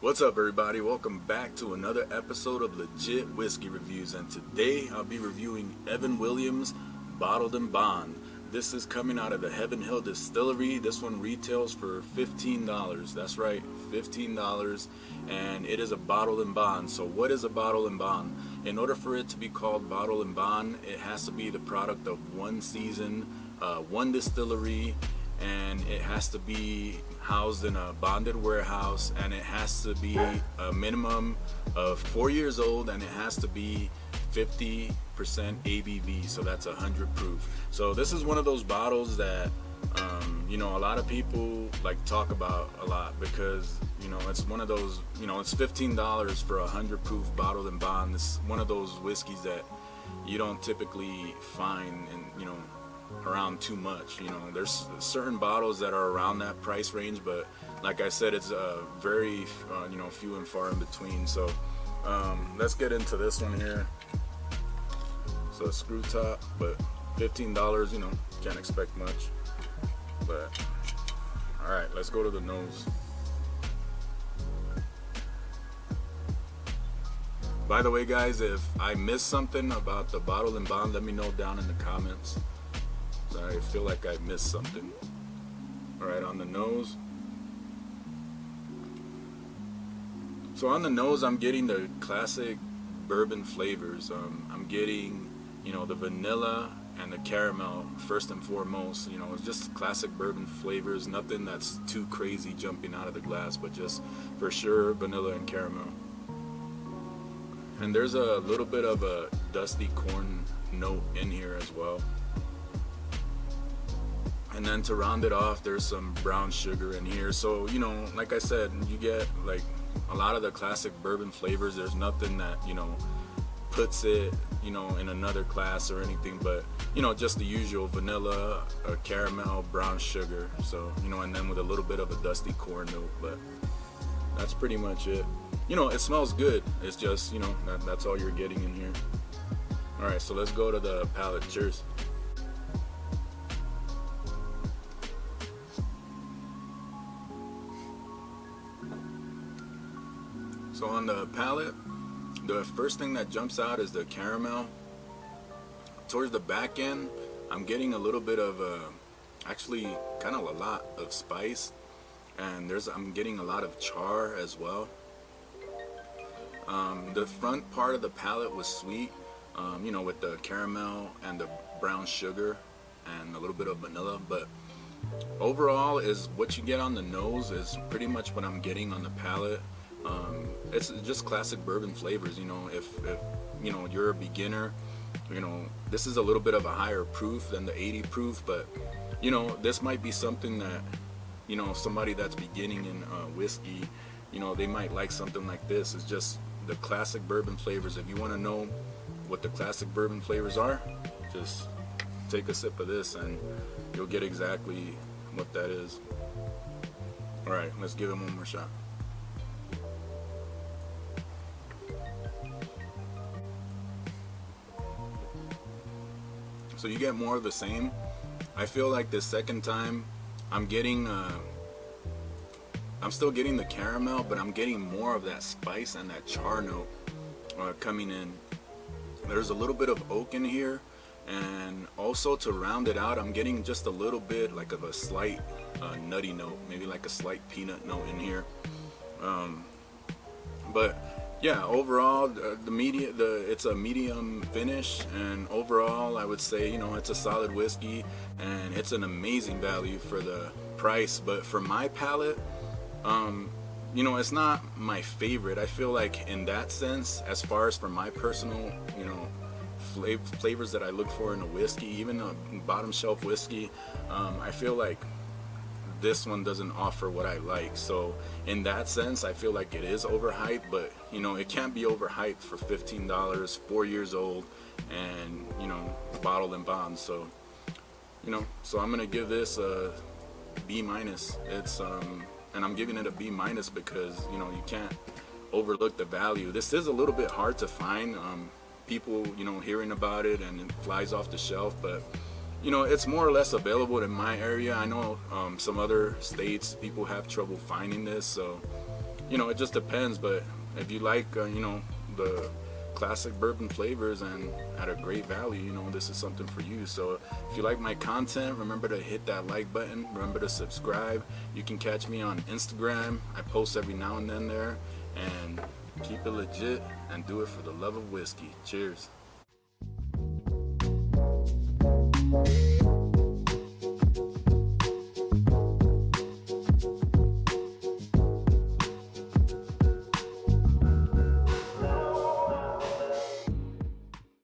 What's up, everybody? Welcome back to another episode of Legit Whiskey Reviews, and today I'll be reviewing Evan Williams Bottled in Bond. This is coming out of the Heaven Hill Distillery. This one retails for $15. That's right, $15, and it is a bottle in bond. So what is a bottle in bond? In order for it to be called bottle in bond, it has to be the product of one season, one distillery, and it has to be housed in a bonded warehouse, and it has to be a minimum of 4 years old, and it has to be 50% ABV, so that's 100 proof. So this is one of those bottles that a lot of people like talk about a lot, because it's one of those, it's $15 for a 100 proof bottled in bond. It's one of those whiskeys that you don't typically find around too much. There's certain bottles that are around that price range, but like I said, it's very few and far in between. So let's get into this one here. So a screw top, but $15, can't expect much. But all right, let's go to the nose. By the way, guys, if I missed something about the bottle and bond, let me know down in the comments. I feel like I missed something. All right, on the nose. So on the nose, I'm getting the classic bourbon flavors. I'm getting, the vanilla and the caramel first and foremost. It's just classic bourbon flavors. Nothing that's too crazy jumping out of the glass, but just for sure vanilla and caramel. And there's a little bit of a dusty corn note in here as well. And then to round it off, there's some brown sugar in here. So, like I said, you get like a lot of the classic bourbon flavors. There's nothing that, puts it, in another class or anything, but, just the usual vanilla, caramel, brown sugar. So, and then with a little bit of a dusty corn note, but that's pretty much it. It smells good. It's just, that's all you're getting in here. All right, so let's go to the palate. Cheers. So on the palate, the first thing that jumps out is the caramel. Towards the back end, I'm getting a little bit of actually kind of a lot of spice, and I'm getting a lot of char as well. The front part of the palate was sweet, with the caramel and the brown sugar and a little bit of vanilla, but overall is what you get on the nose is pretty much what I'm getting on the palate. It's just classic bourbon flavors. If you're a beginner, this is a little bit of a higher proof than the 80 proof, but this might be something that somebody that's beginning in whiskey, they might like something like this. It's just the classic bourbon flavors. If you want to know what the classic bourbon flavors are, just take a sip of this and you'll get exactly what that is. All right, let's give it one more shot. So you get more of the same. I feel like the second time I'm getting I'm still getting the caramel, but I'm getting more of that spice and that char note coming in. There's a little bit of oak in here, and also to round it out, I'm getting just a little bit like of a slight nutty note, maybe like a slight peanut note in here. But yeah, overall, it's a medium finish, and overall, I would say, it's a solid whiskey, and it's an amazing value for the price. But for my palate, it's not my favorite. I feel like in that sense, as far as for my personal, flavors that I look for in a whiskey, even a bottom shelf whiskey, I feel like this one doesn't offer what I like. So in that sense, I feel like it is overhyped, but it can't be overhyped for $15, 4 years old, and bottled in bond. So so I'm gonna give this a B-. It's and I'm giving it a B- because you can't overlook the value. This is a little bit hard to find. People hearing about it and it flies off the shelf, but it's more or less available in my area. I know some other states people have trouble finding this, so you know, it just depends. But if you like, you know, the classic bourbon flavors and at a great value, you know, this is something for you. So if you like my content, remember to hit that like button, remember to subscribe. You can catch me on Instagram. I post every now and then there. And keep it legit and do it for the love of whiskey. Cheers.